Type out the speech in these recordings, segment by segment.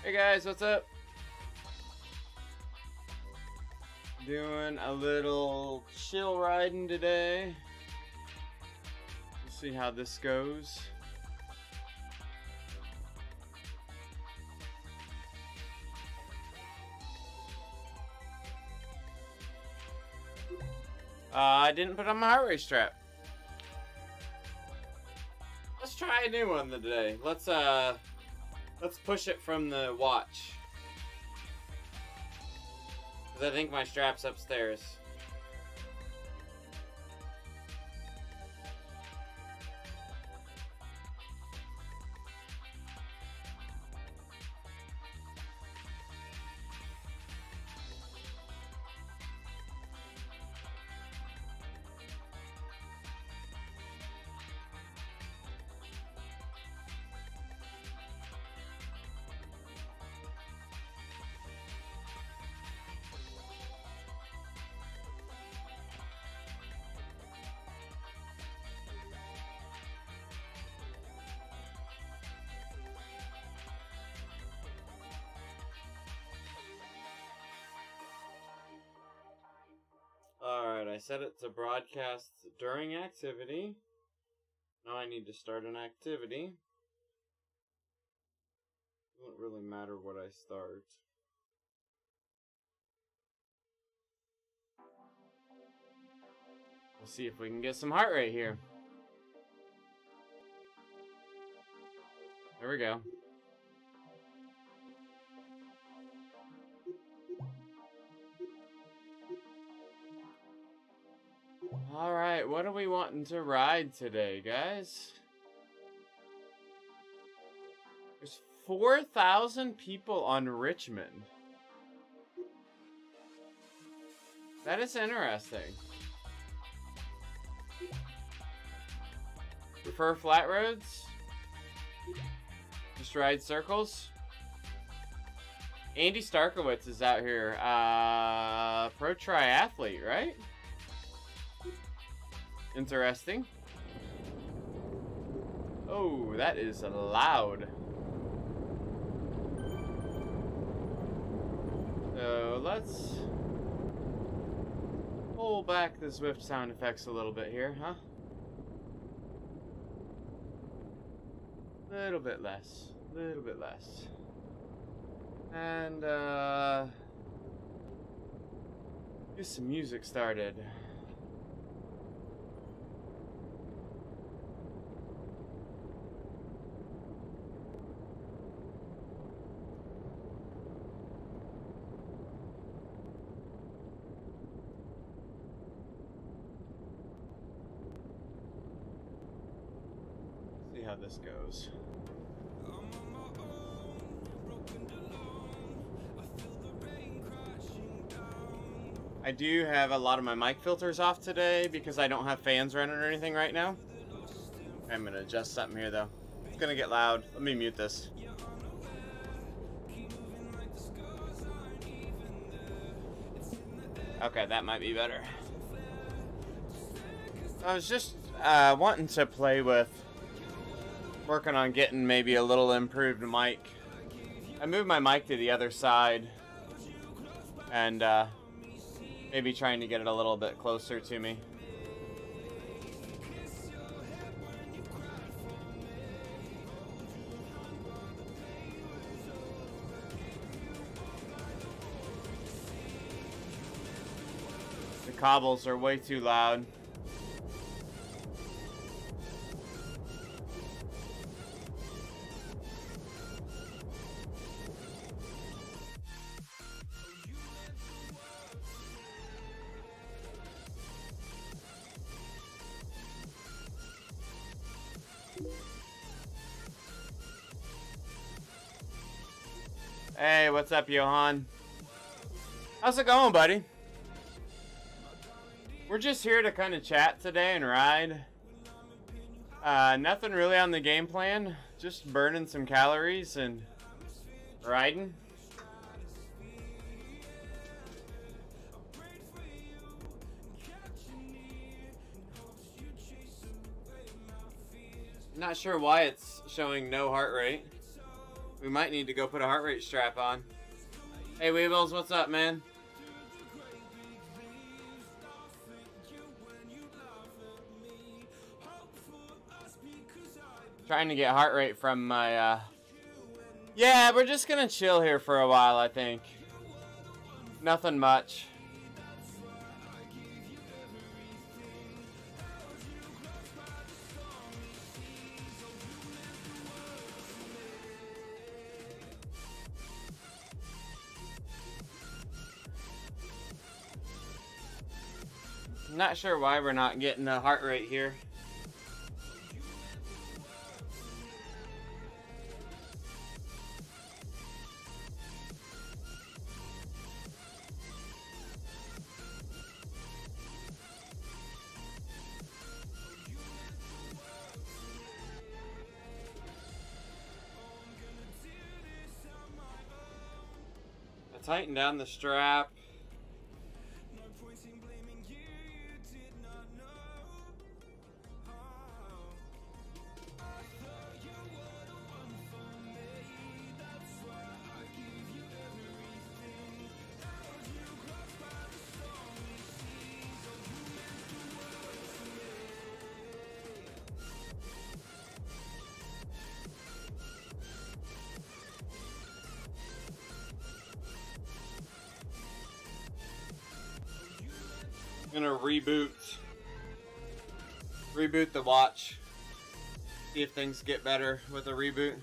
Hey guys, what's up? Doing a little chill riding today. We'll see how this goes. I didn't put on my heart rate strap. Let's try a new one today. Let's push it from the watch. 'Cause I think my strap's upstairs. Alright, I set it to broadcast during activity. Now I need to start an activity. Doesn't really matter what I start. We'll see if we can get some heart rate here. There we go. Alright, what are we wanting to ride today, guys? There's 4,000 people on Richmond. That is interesting. Prefer flat roads? Just ride circles? Andy Starkowitz is out here. Pro triathlete, right? Interesting. Oh, that is loud. So let's pull back the Zwift sound effects a little bit here, huh? Little bit less. Little bit less. And get some music started. See how this goes. I do have a lot of my mic filters off today because I don't have fans running or anything right now. I'm gonna adjust something here though. It's gonna get loud. Let me mute this. Okay, that might be better. I was just wanting to play with working on getting maybe a little improved mic. I moved my mic to the other side and maybe trying to get it a little bit closer to me. The cobbles are way too loud. Hey, what's up, Johan? How's it going, buddy? We're just here to kind of chat today and ride. Nothing really on the game plan. Just burning some calories and riding. Not sure why it's showing no heart rate. We might need to go put a heart rate strap on. Hey, Weebles, what's up, man? Trying to get heart rate from my, Yeah, we're just gonna chill here for a while, I think. Nothing much. I'm not sure why we're not getting a heart rate here. I tightened down the strap. I'm gonna reboot the watch. See if things get better with a reboot.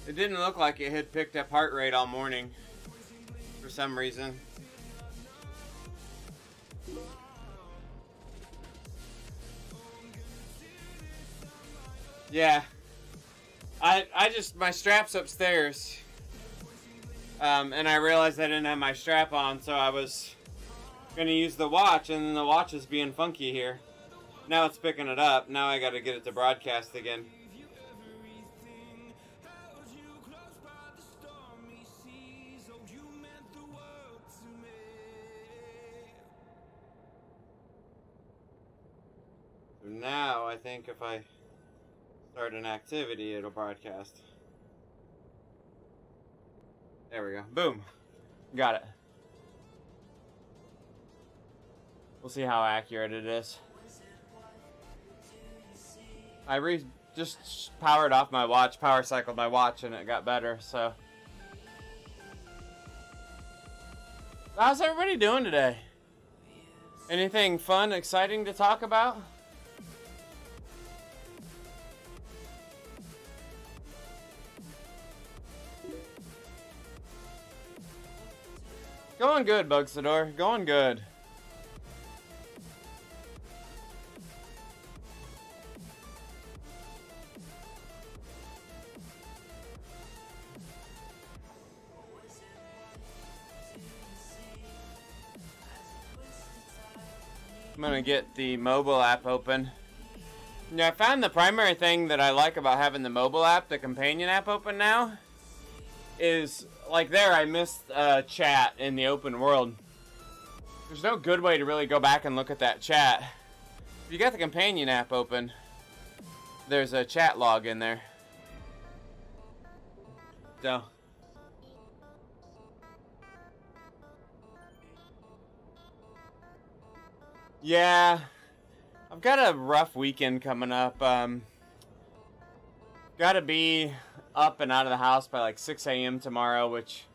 It didn't look like it had picked up heart rate all morning for some reason. Yeah, I just, my strap's upstairs, and I realized I didn't have my strap on, so I was gonna use the watch, and then the watch is being funky here. Now it's picking it up. Now I gotta get it to broadcast again. So now I think if I start an activity, it'll broadcast. There we go. Boom. Got it. We'll see how accurate it is. I just powered off my watch, power cycled my watch, and it got better, so. How's everybody doing today? Anything fun, exciting to talk about? Going good, Bugsador. Going good. I'm gonna get the mobile app open. Yeah, I found the primary thing that I like about having the mobile app, the companion app open now, is like there I missed chat in the open world. There's no good way to really go back and look at that chat. If you got the companion app open, there's a chat log in there. So yeah, I've got a rough weekend coming up. Gotta be up and out of the house by like 6 a.m. tomorrow, which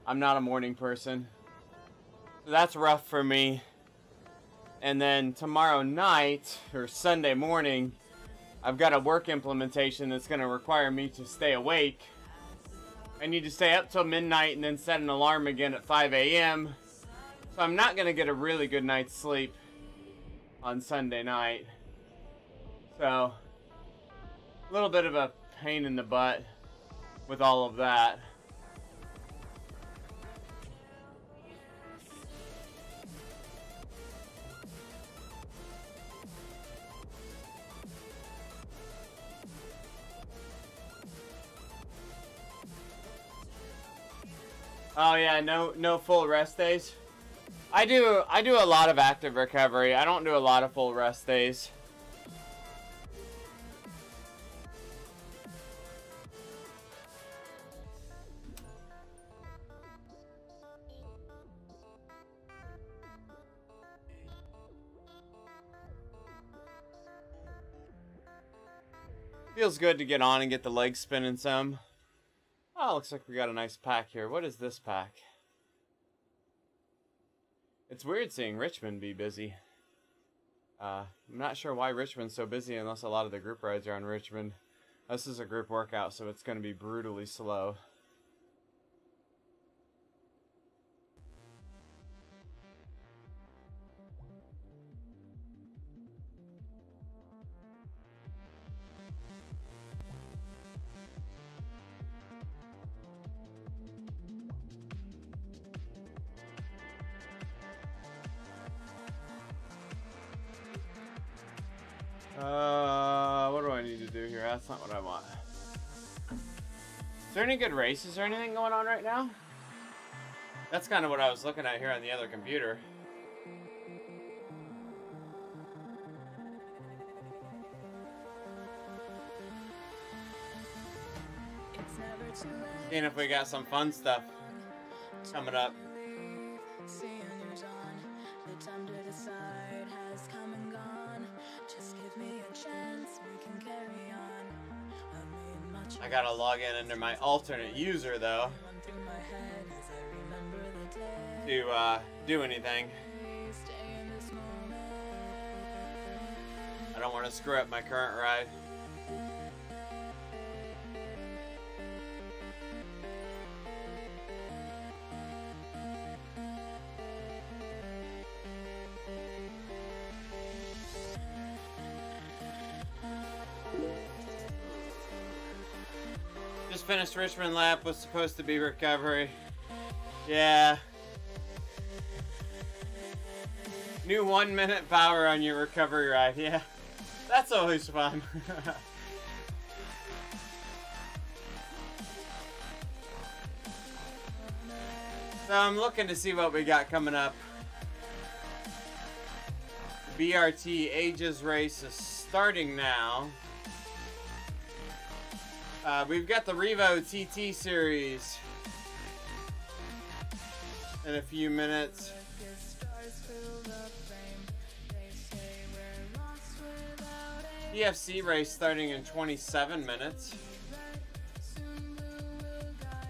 I'm not a morning person. So that's rough for me. And then tomorrow night, or Sunday morning, I've got a work implementation that's going to require me to stay awake. I need to stay up till midnight and then set an alarm again at 5 a.m. So I'm not going to get a really good night's sleep on Sunday night. So, a little bit of a pain in the butt with all of that. Oh yeah, no full rest days. I do a lot of active recovery. I don't do a lot of full rest days. Feels good to get on and get the legs spinning some. Oh, looks like we got a nice pack here. What is this pack? It's weird seeing Richmond be busy. I'm not sure why Richmond's so busy unless a lot of the group rides are on Richmond. This is a group workout, so it's going to be brutally slow. What do I need to do here? That's not what I want. Is there any good races or anything going on right now? That's kind of what I was looking at here on the other computer. Seeing if we got some fun stuff coming up. I gotta log in under my alternate user though to do anything. I don't want to screw up my current ride. Just finished Richmond lap, was supposed to be recovery. Yeah. New 1 minute power on your recovery ride, yeah. That's always fun. So I'm looking to see what we got coming up. BRT Ages race is starting now. We've got the Revo TT series in a few minutes. EFC race starting in 27 minutes.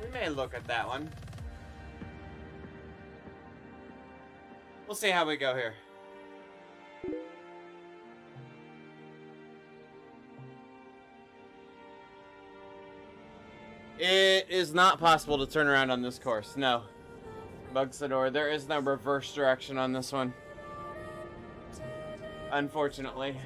We may look at that one. We'll see how we go here. It is not possible to turn around on this course, no. Bugsador, there is no reverse direction on this one. Unfortunately.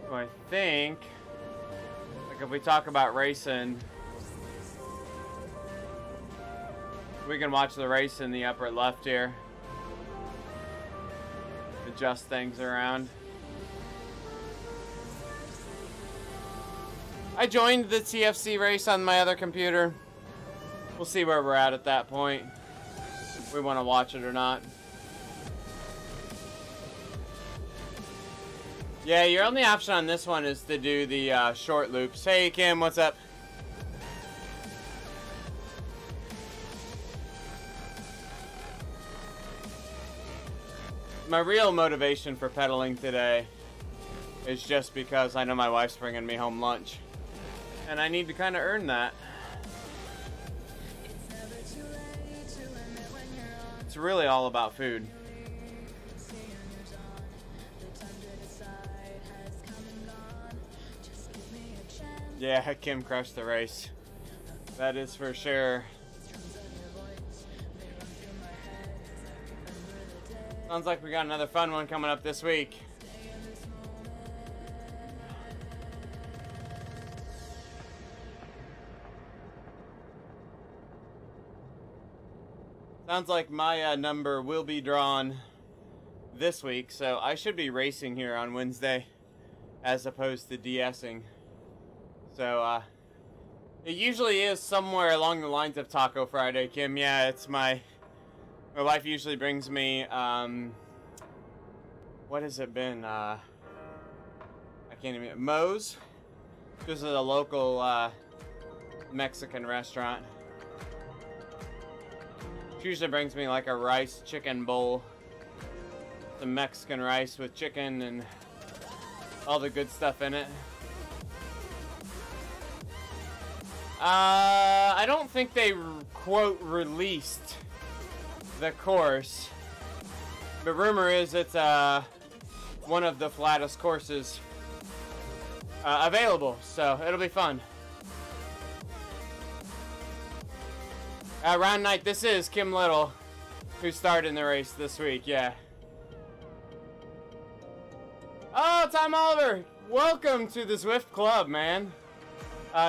So I think, like if we talk about racing, we can watch the race in the upper left here. Adjust things around. I joined the TFC race on my other computer. We'll see where we're at that point. If we want to watch it or not. Yeah, your only option on this one is to do the short loops. Hey Kim, what's up? My real motivation for pedaling today is just because I know my wife's bringing me home lunch. And I need to kind of earn that. It's really all about food. Yeah, Kim crushed the race. That is for sure. Sounds like we got another fun one coming up this week. Sounds like my number will be drawn this week, so I should be racing here on Wednesday as opposed to DSing. So, it usually is somewhere along the lines of Taco Friday, Kim. Yeah, it's my wife usually brings me, what has it been? I can't even, Moe's. This is a local, Mexican restaurant. She usually brings me like a rice chicken bowl. Some Mexican rice with chicken and all the good stuff in it. I don't think they, quote, released the course. But rumor is it's one of the flattest courses available, so it'll be fun. Round night, this is Kim Little, who started in the race this week, yeah. Oh, Tom Oliver, welcome to the Zwift Club, man.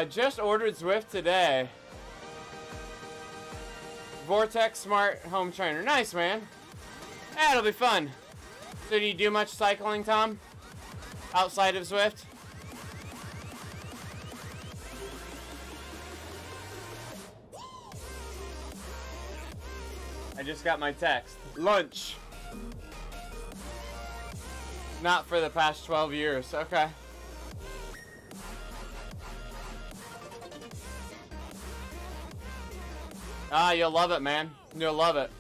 Just ordered Zwift today. Vortex Smart Home Trainer, nice, man. Yeah, it'll be fun. So do you do much cycling, Tom? Outside of Zwift? I just got my text. Lunch. Not for the past 12 years. Okay. Ah, you'll love it, man. You'll love it.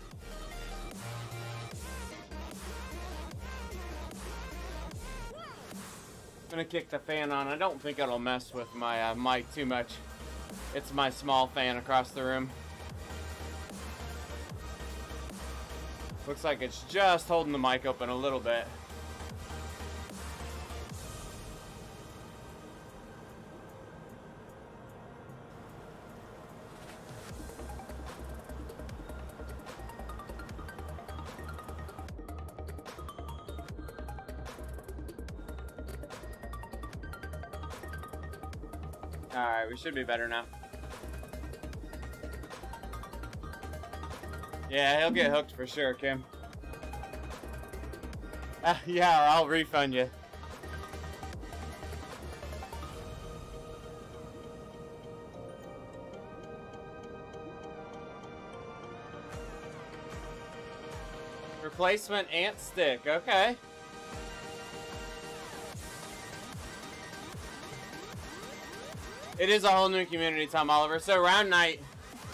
I'm gonna kick the fan on. I don't think it'll mess with my mic too much. It's my small fan across the room. Looks like it's just holding the mic open a little bit. Alright, we should be better now. Yeah, he'll get hooked for sure, Kim. Yeah, or I'll refund you. Replacement ant stick, okay. It is a whole new community, Tom Oliver. So round night,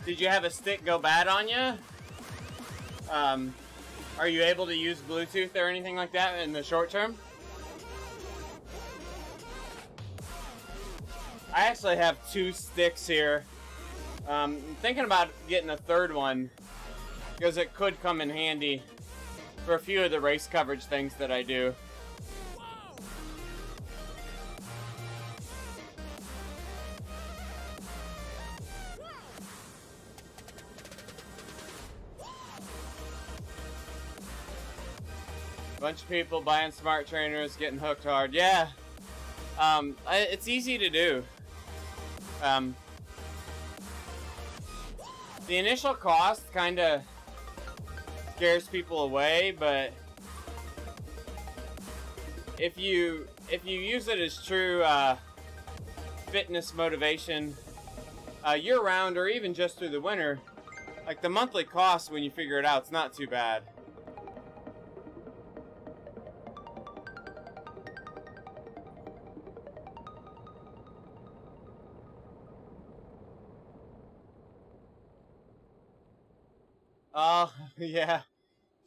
did you have a stick go bad on you? Are you able to use Bluetooth or anything like that in the short term? I actually have 2 sticks here. I'm thinking about getting a third one because it could come in handy for a few of the race coverage things that I do. Bunch of people buying smart trainers, getting hooked hard. Yeah, it's easy to do. The initial cost kind of scares people away, but if you use it as true fitness motivation year-round or even just through the winter, like the monthly cost when you figure it out, it's not too bad. Oh, yeah.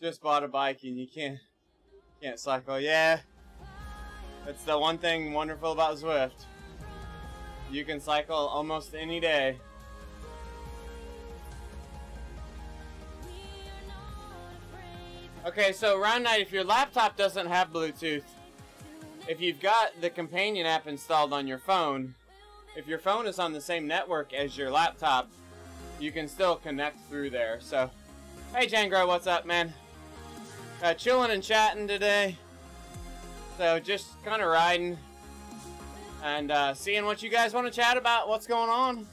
Just bought a bike and you can't cycle. Yeah. That's the one thing wonderful about Zwift. You can cycle almost any day. Okay, so round night, if your laptop doesn't have Bluetooth, if you've got the companion app installed on your phone, if your phone is on the same network as your laptop, you can still connect through there. So, hey Jangro, what's up, man? Chilling and chatting today. So just kind of riding and seeing what you guys want to chat about, what's going on.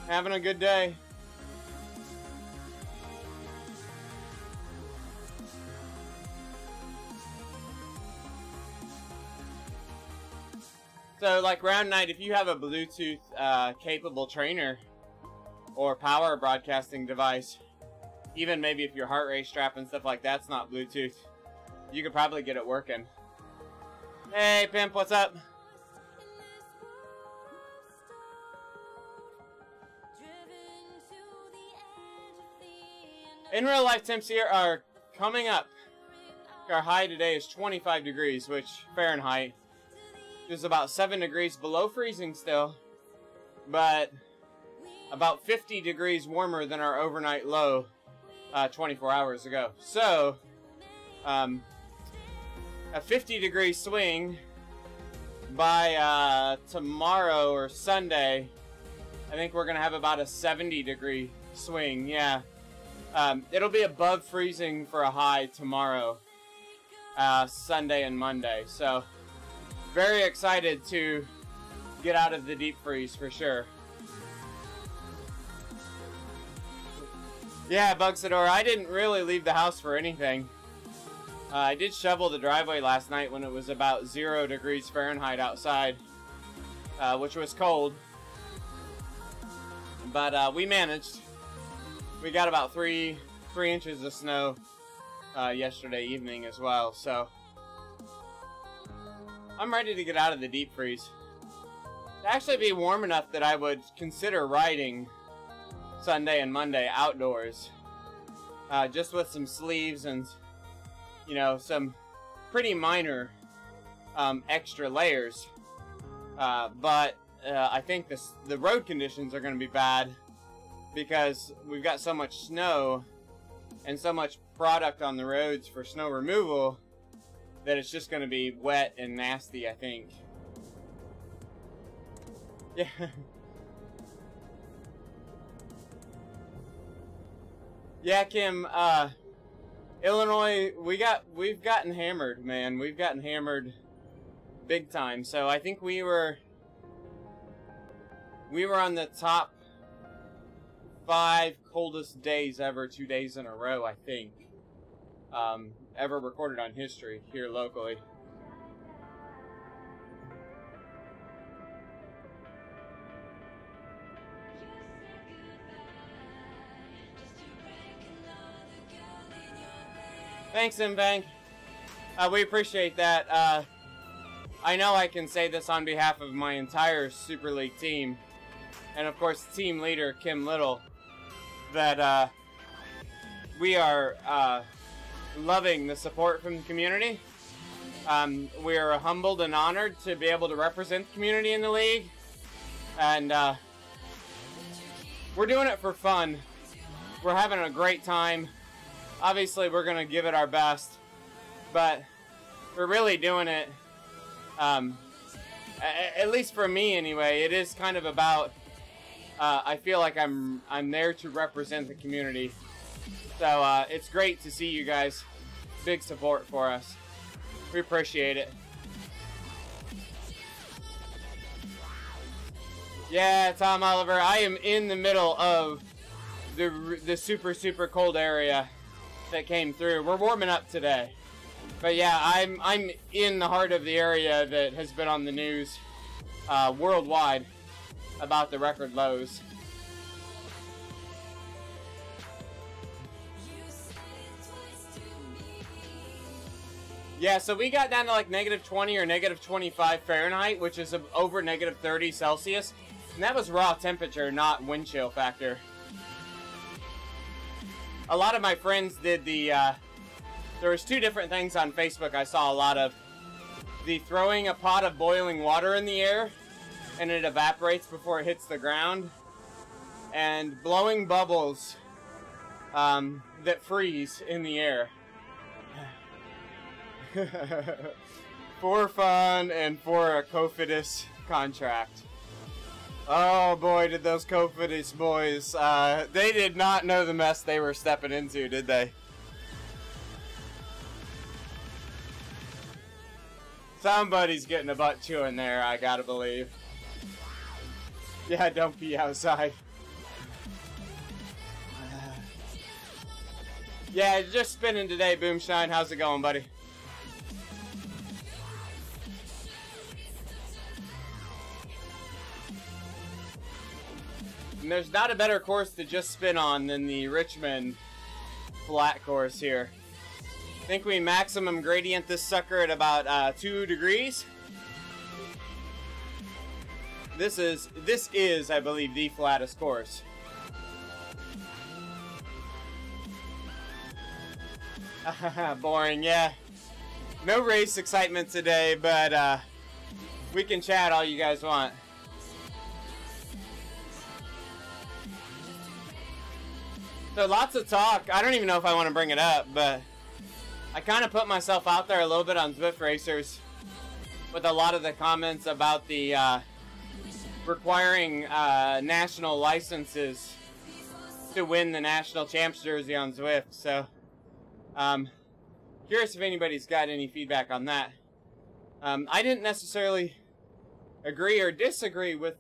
Having a good day. So, like Round Night, if you have a Bluetooth capable trainer or power broadcasting device, even maybe if your heart rate strap and stuff like that's not Bluetooth, you could probably get it working. Hey, Pimp, what's up? In real life, temps here are coming up. Our high today is 25 degrees, which Fahrenheit is about 7 degrees below freezing still, but about 50 degrees warmer than our overnight low 24 hours ago. So, a 50-degree swing by tomorrow or Sunday. I think we're going to have about a 70-degree swing, yeah. It'll be above freezing for a high tomorrow, Sunday and Monday. So, very excited to get out of the deep freeze for sure. Yeah, Bugsador, I didn't really leave the house for anything. I did shovel the driveway last night when it was about 0 degrees Fahrenheit outside, which was cold. But we managed. We got about 3 inches of snow yesterday evening as well, so I'm ready to get out of the deep freeze. To actually be warm enough that I would consider riding Sunday and Monday outdoors, just with some sleeves and, you know, some pretty minor extra layers. But I think the road conditions are going to be bad because we've got so much snow and so much product on the roads for snow removal that it's just going to be wet and nasty, I think. Yeah. Yeah, Kim, Illinois, we've gotten hammered, man. We've gotten hammered big time. So I think we were on the top 5 coldest days ever, 2 days in a row, I think, ever recorded on history here locally. Thanks, Mbang. We appreciate that. I know I can say this on behalf of my entire Super League team, and of course team leader Kim Little, that we are loving the support from the community. We are humbled and honored to be able to represent the community in the league, and we're doing it for fun. We're having a great time. Obviously, we're going to give it our best, but we're really doing it, at least for me anyway. It is kind of about, I feel like I'm there to represent the community. So it's great to see you guys. Big support for us. We appreciate it. Yeah, Tom Oliver, I am in the middle of the super cold area that came through. We're warming up today, but yeah, I'm in the heart of the area that has been on the news worldwide about the record lows. Yeah, so we got down to like -20 or -25 Fahrenheit, which is over -30 Celsius, and that was raw temperature, not wind chill factor. A lot of my friends did the, there was 2 different things on Facebook I saw a lot of. The throwing a pot of boiling water in the air, and it evaporates before it hits the ground. And blowing bubbles that freeze in the air. For fun and for a Cofidis contract. Oh boy, did those Cofidis boys, they did not know the mess they were stepping into, did they? Somebody's getting a butt chewing there, I gotta believe. Yeah, don't pee outside. Yeah, just spinning today, Boomshine. How's it going, buddy? And there's not a better course to just spin on than the Richmond flat course here. I think we maximum gradient this sucker at about 2 degrees. This is, I believe, the flattest course. Boring, yeah. No race excitement today, but we can chat all you guys want. So lots of talk. I don't even know if I want to bring it up, but I kind of put myself out there a little bit on Zwift Racers with a lot of the comments about the requiring national licenses to win the national champs jersey on Zwift. So curious if anybody's got any feedback on that. I didn't necessarily agree or disagree with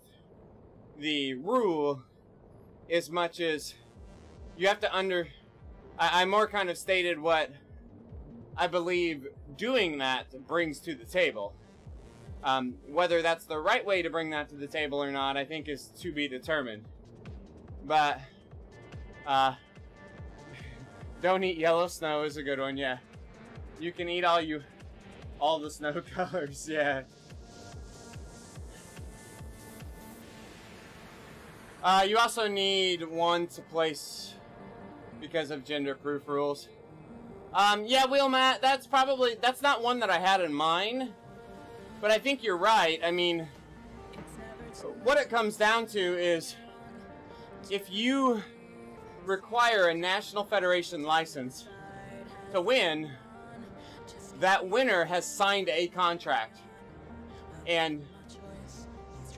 the rule as much as you have to I more kind of stated what I believe doing that brings to the table. Whether that's the right way to bring that to the table or not, I think is to be determined. But don't eat yellow snow is a good one, yeah. You can eat all the snow colors, yeah. You also need one to place because of gender-proof rules. Yeah, Wheel Matt, that's not one that I had in mind, but I think you're right. I mean, what it comes down to is if you require a National Federation license to win, that winner has signed a contract. And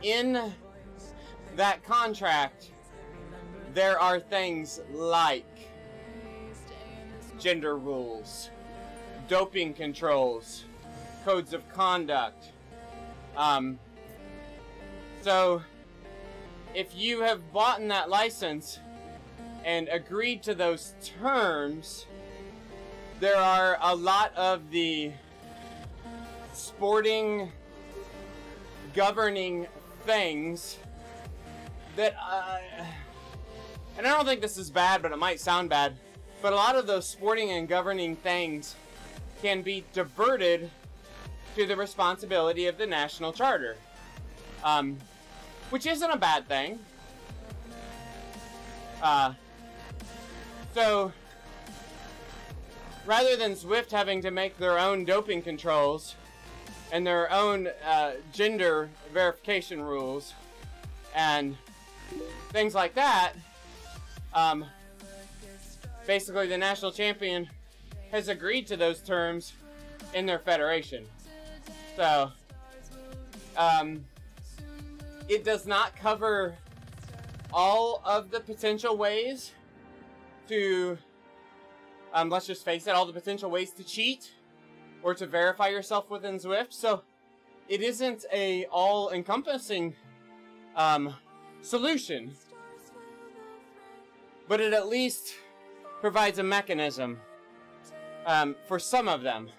in that contract, there are things like gender rules, doping controls, codes of conduct. So if you have bought in that license and agreed to those terms, there are a lot of the sporting governing things that and I don't think this is bad, but it might sound bad, but a lot of those sporting and governing things can be diverted to the responsibility of the national charter, which isn't a bad thing. So rather than Zwift having to make their own doping controls and their own gender verification rules and things like that, basically the national champion has agreed to those terms in their federation. So it does not cover all of the potential ways to let's just face it, all the potential ways to cheat or to verify yourself within Zwift. So it isn't a all-encompassing solution, but it at least provides a mechanism for some of them.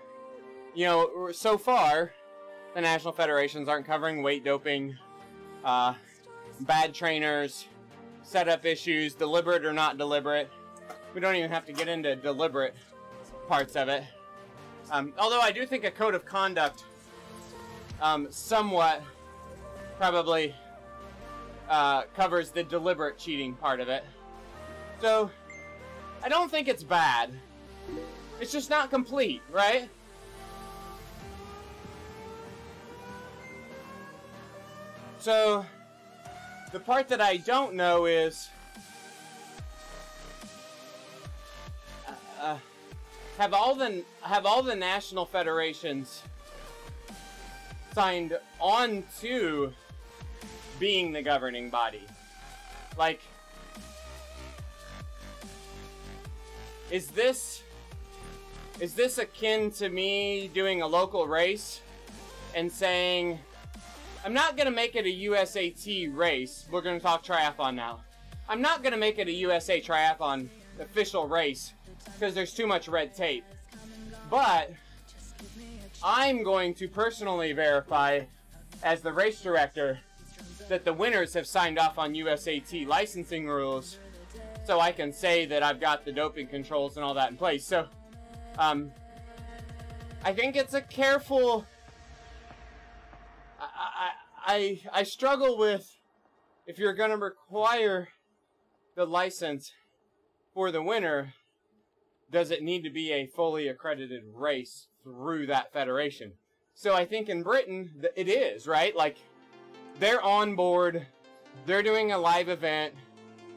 You know, so far, the national federations aren't covering weight doping, bad trainers, setup issues, deliberate or not deliberate. We don't even have to get into deliberate parts of it. Although I do think a code of conduct somewhat probably covers the deliberate cheating part of it. So I don't think it's bad. It's just not complete, right? So the part that I don't know is have all the national federations signed on to being the governing body? Like, is this akin to me doing a local race and saying, I'm not going to make it a USAT race. We're going to talk triathlon now. I'm not going to make it a USA Triathlon official race because there's too much red tape. But I'm going to personally verify as the race director that the winners have signed off on USAT licensing rules, so I can say that I've got the doping controls and all that in place. So, I think it's a careful... I struggle with, if you're going to require the license for the winner, does it need to be a fully accredited race through that federation? So I think in Britain, it is, right? Like, they're on board, they're doing a live event.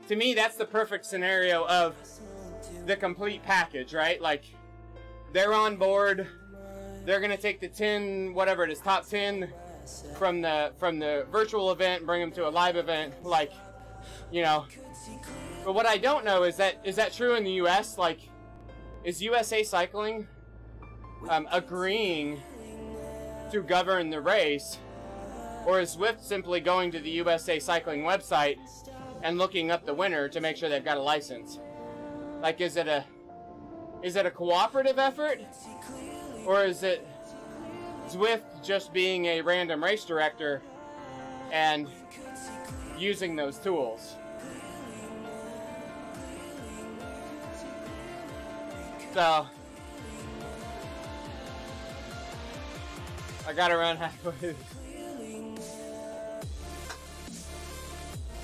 To me, that's the perfect scenario of the complete package, right? Like, they're on board, they're going to take the 10, whatever it is, top 10 from the virtual event and bring them to a live event, like, you know. But what I don't know is that true in the US? Like, is USA Cycling agreeing to govern the race, or is Zwift simply going to the USA Cycling website and looking up the winner to make sure they've got a license? Like, is it a cooperative effort, or is it Zwift just being a random race director and using those tools? So, I gotta run halfway.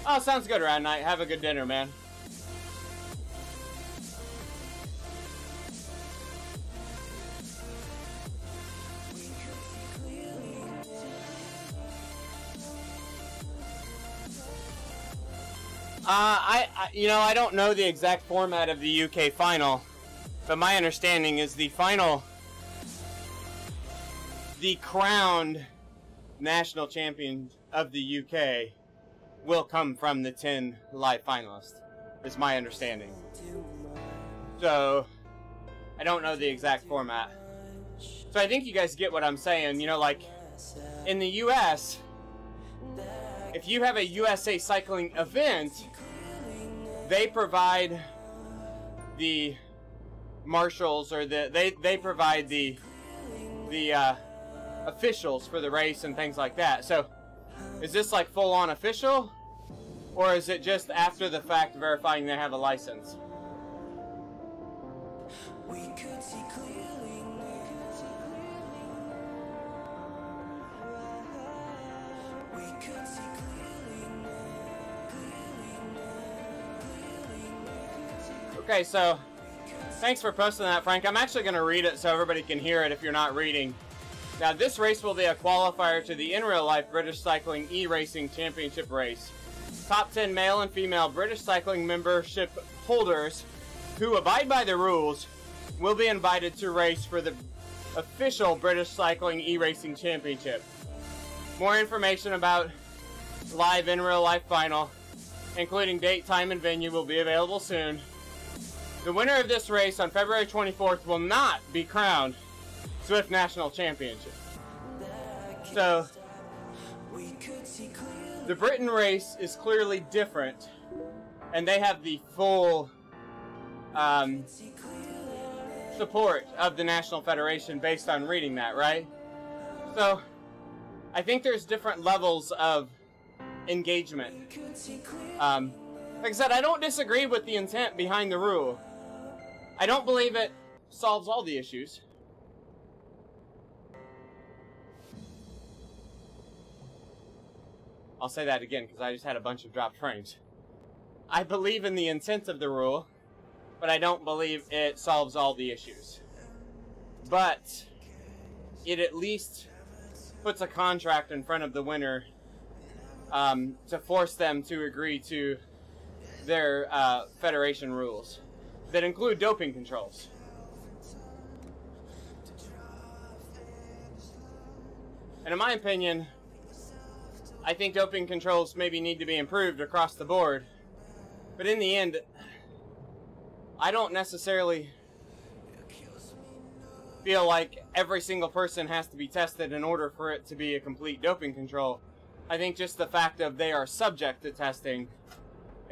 Oh, sounds good around night. Have a good dinner, man. I don't know the exact format of the UK final, but my understanding is the final, the crowned national champion of the UK will come from the 10 live finalists, is my understanding. So, I don't know the exact format. So I think you guys get what I'm saying. You know, like, in the US, if you have a USA Cycling event, they provide the marshals, or they provide the officials for the race and things like that. So, is this like full-on official, or is it just after the fact verifying they have a license? Okay, so thanks for posting that, Frank. I'm actually going to read it so everybody can hear it if you're not reading. Now, this race will be a qualifier to the in real life British Cycling e-Racing Championship race. Top 10 male and female British Cycling membership holders who abide by the rules will be invited to race for the official British Cycling e-Racing Championship. More information about live in real life final, including date, time, and venue, will be available soon. The winner of this race on February 24th will not be crowned Zwift National Championship. So, the Britain race is clearly different, and they have the full support of the National Federation based on reading that, right? So, I think there's different levels of engagement. Like I said, I don't disagree with the intent behind the rule. I don't believe it solves all the issues. I'll say that again because I just had a bunch of dropped frames. I believe in the intent of the rule, but I don't believe it solves all the issues. But it at least puts a contract in front of the winner to force them to agree to their federation rules that include doping controls. And in my opinion, I think doping controls maybe need to be improved across the board. But in the end, I don't necessarily feel like every single person has to be tested in order for it to be a complete doping control. I think just the fact of they are subject to testing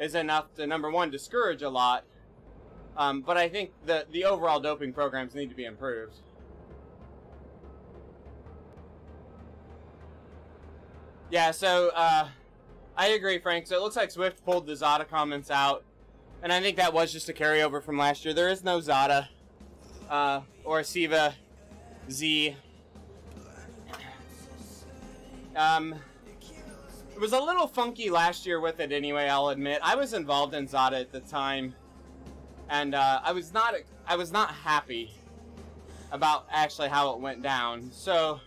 is enough to, number one, discourage a lot. But I think the overall doping programs need to be improved. Yeah, so I agree, Frank. So it looks like Swift pulled the Zada comments out. And I think that was just a carryover from last year. There is no Zada or Siva Z. It was a little funky last year with it anyway, I'll admit. I was involved in Zada at the time. And I was not happy about actually how it went down. So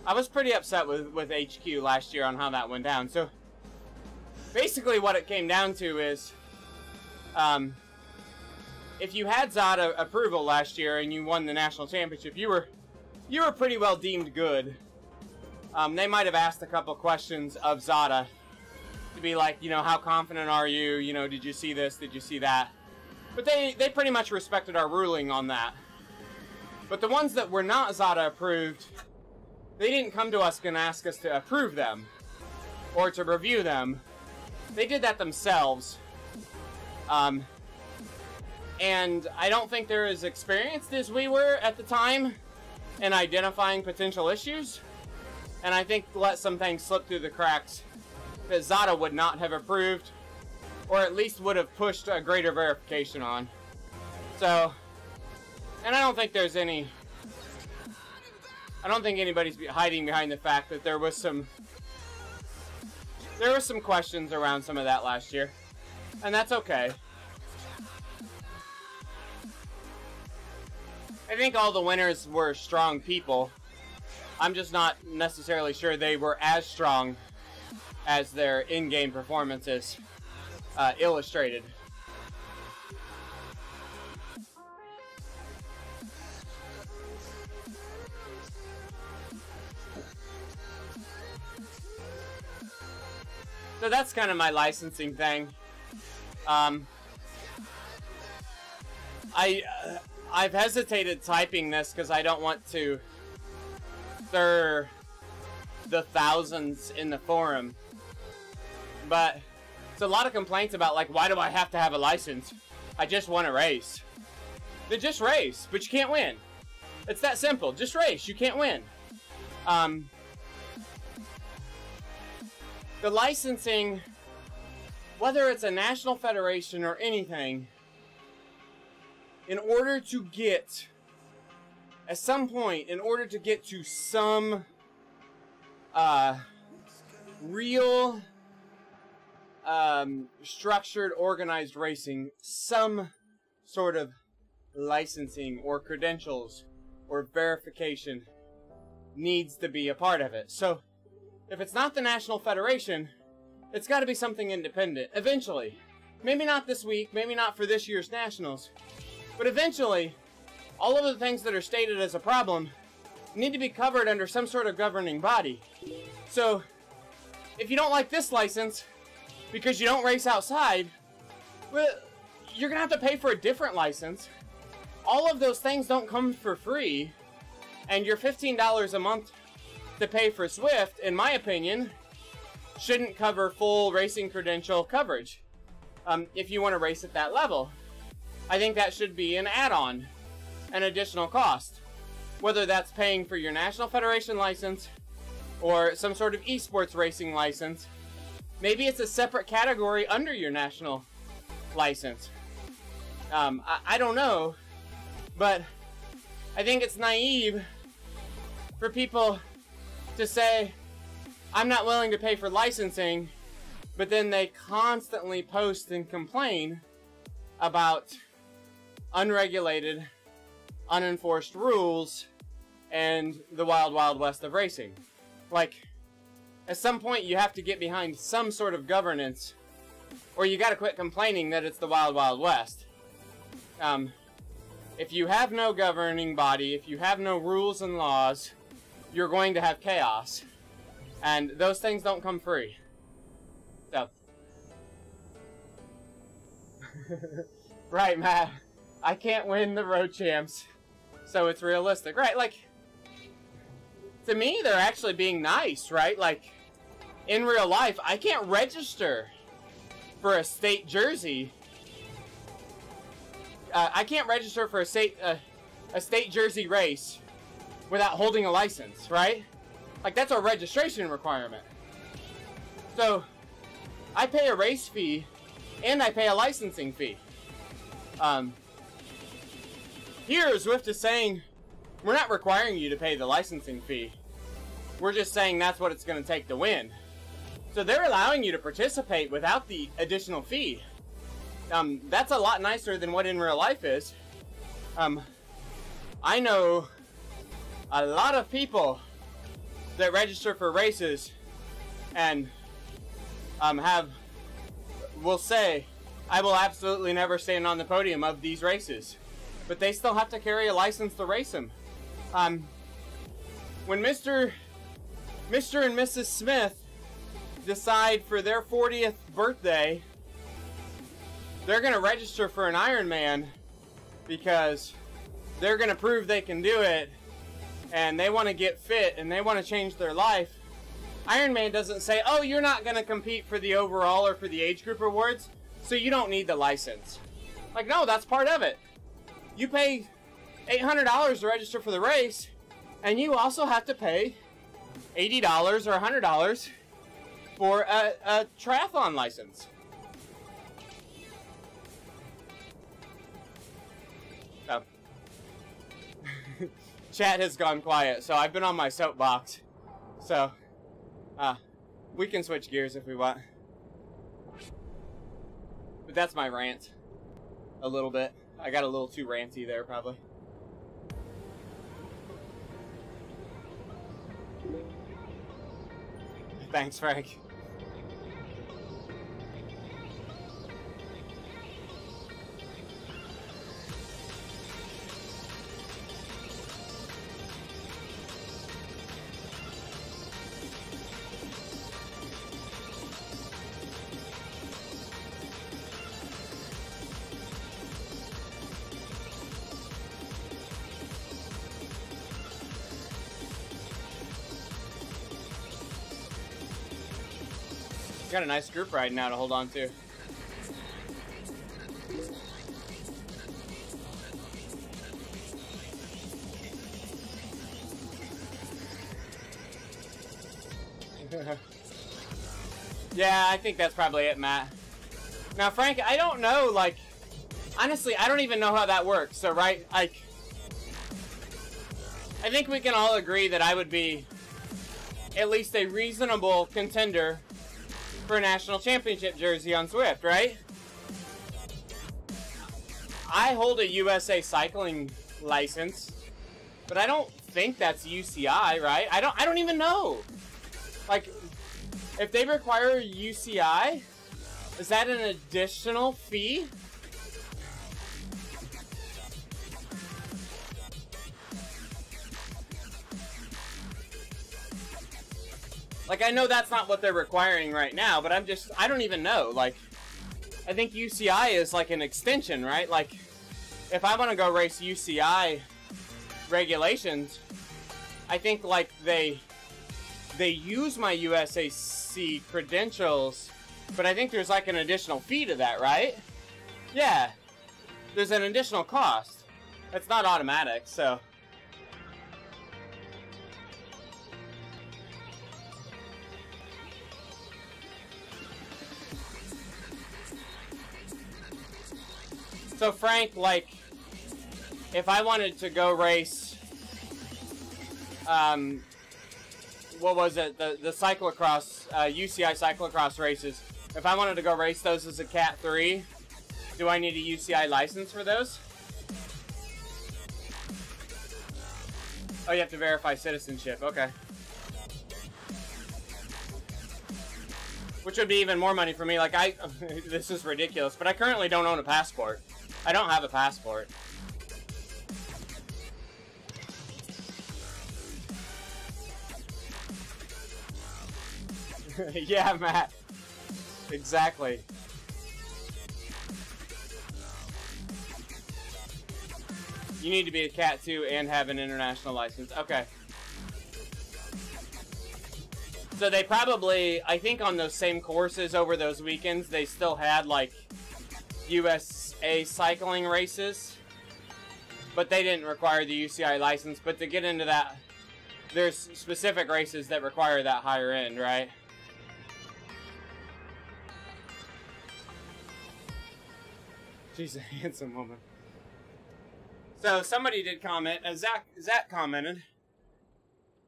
I was pretty upset with HQ last year on how that went down. So basically what it came down to is if you had Zada approval last year and you won the national championship, you were pretty well deemed good. They might have asked a couple questions of Zada to be like, you know, how confident are you? You know, did you see this? Did you see that? But they pretty much respected our ruling on that. But the ones that were not Zada approved, they didn't come to us and ask us to approve them or to review them. They did that themselves. And I don't think they're as experienced as we were at the time in identifying potential issues. And I think let some things slip through the cracks that Zada would not have approved, or at least would have pushed a greater verification on. So, and I don't think there's any, I don't think anybody's hiding behind the fact that there was some questions around some of that last year. And that's okay. I think all the winners were strong people. I'm just not necessarily sure they were as strong as their in-game performances illustrated. So that's kind of my licensing thing. I've hesitated typing this because I don't want to stir the thousands in the forum. But it's a lot of complaints about, like, why do I have to have a license? I just want to race. Then just race, but you can't win. It's that simple. Just race. You can't win. The licensing, whether it's a national federation or anything, in order to get, at some point, in order to get to some real structured, organized racing, some sort of licensing or credentials or verification needs to be a part of it. So if it's not the National Federation, it's got to be something independent eventually. Maybe not this week, maybe not for this year's Nationals, but eventually all of the things that are stated as a problem need to be covered under some sort of governing body. So if you don't like this license because you don't race outside, well, you're gonna have to pay for a different license. All of those things don't come for free, and your $15 a month to pay for Swift, in my opinion, shouldn't cover full racing credential coverage. If you want to race at that level, I think that should be an add-on, an additional cost, whether that's paying for your National Federation license or some sort of esports racing license. Maybe it's a separate category under your national license. I don't know, but I think it's naive for people to say, I'm not willing to pay for licensing, but then they constantly post and complain about unregulated, unenforced rules and the wild, wild west of racing. Like, at some point you have to get behind some sort of governance, or you gotta quit complaining that it's the wild, wild west. If you have no governing body, if you have no rules and laws, you're going to have chaos. And those things don't come free. So. Right, Matt. I can't win the road champs, so it's realistic. Right, like, to me, they're actually being nice, right? Like, in real life, I can't register for a state jersey. I can't register for a state jersey race without holding a license, right? Like, that's a registration requirement. So, I pay a race fee and I pay a licensing fee. Here, Zwift is saying, we're not requiring you to pay the licensing fee. We're just saying that's what it's going to take to win. So they're allowing you to participate without the additional fee. That's a lot nicer than what in real life is. I know a lot of people that register for races and will say, I will absolutely never stand on the podium of these races. But they still have to carry a license to race them. When Mr. and Mrs. Smith decide for their 40th birthday, they're going to register for an Ironman because they're going to prove they can do it and they want to get fit and they want to change their life. Ironman doesn't say, oh, you're not going to compete for the overall or for the age group awards, so you don't need the license. Like, no, that's part of it. You pay $800 to register for the race, and you also have to pay $80 or $100 for a triathlon license. Oh. Chat has gone quiet, so I've been on my soapbox. So, we can switch gears if we want. But that's my rant. A little bit. I got a little too ranty there, probably. Thanks, Frank. Got a nice group ride now to hold on to. Yeah, I think that's probably it, Matt. Now, Frank, I don't know, like, honestly, I don't even know how that works. So, right, like, I think we can all agree that I would be at least a reasonable contender for a national championship jersey on Zwift, right? I hold a USA Cycling license, but I don't think that's UCI, right? I don't even know. Like, if they require UCI, is that an additional fee? Like, I know that's not what they're requiring right now, but I don't even know. Like, I think UCI is like an extension, right? Like, if I want to go race UCI regulations, I think, like, they use my USAC credentials, but I think there's, like, an additional fee to that, right? Yeah. There's an additional cost. It's not automatic, so... So, Frank, like, if I wanted to go race, what was it, the cyclocross, UCI cyclocross races, if I wanted to go race those as a Cat 3, do I need a UCI license for those? Oh, you have to verify citizenship, okay. Which would be even more money for me, like, this is ridiculous, but I currently don't own a passport. I don't have a passport. Yeah, Matt. Exactly. You need to be a Cat 2 and have an international license. Okay. So they probably, I think on those same courses over those weekends, they still had, like, USA cycling races, but they didn't require the UCI license. But to get into that, there's specific races that require that higher end, right? She's a handsome woman. So somebody did comment, Zach commented,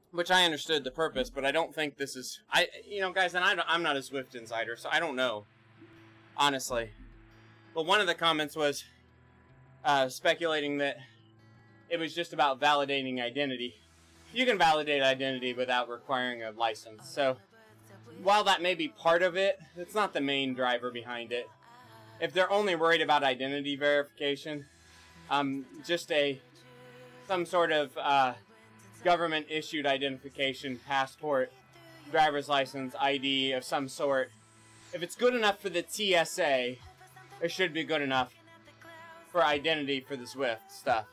which I understood the purpose, but I don't think this is, you know, guys, and I'm not a Zwift insider, so I don't know, honestly. But one of the comments was speculating that it was just about validating identity. You can validate identity without requiring a license. So while that may be part of it, it's not the main driver behind it. If they're only worried about identity verification, just some sort of government-issued identification, passport, driver's license, ID of some sort. If it's good enough for the TSA, it should be good enough for identity for the Zwift stuff.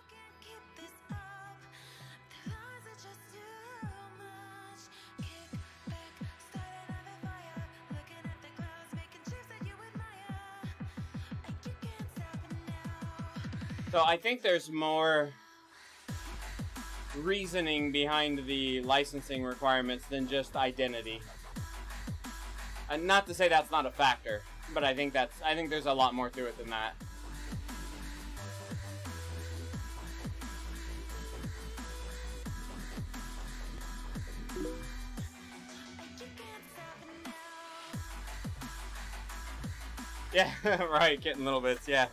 So I think there's more reasoning behind the licensing requirements than just identity. And not to say that's not a factor, but I think there's a lot more to it than that. Yeah, right, getting little bits, yeah.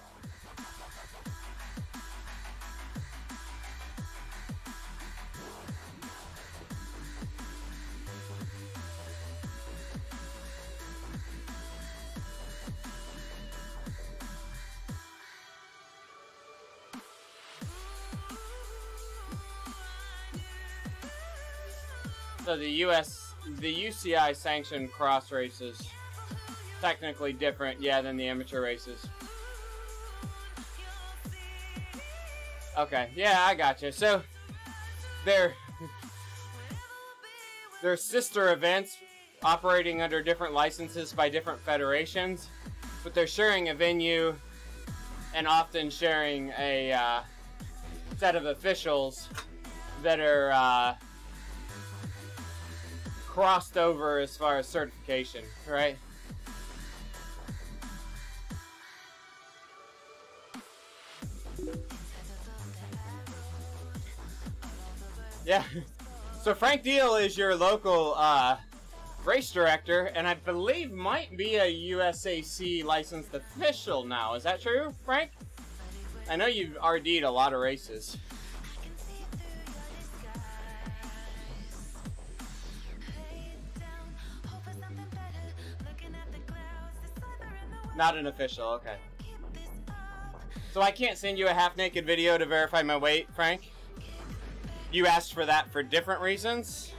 So the UCI sanctioned cross races, technically different, yeah, than the amateur races. Okay, yeah, I gotcha. So they're sister events operating under different licenses by different federations, but they're sharing a venue and often sharing a set of officials that are crossed over as far as certification, right? Yeah. So Frank Deal is your local race director, and I believe might be a USAC licensed official now. Is that true, Frank? I know you've RD'd a lot of races. Not an official, okay. So I can't send you a half-naked video to verify my weight, Frank? You asked for that for different reasons?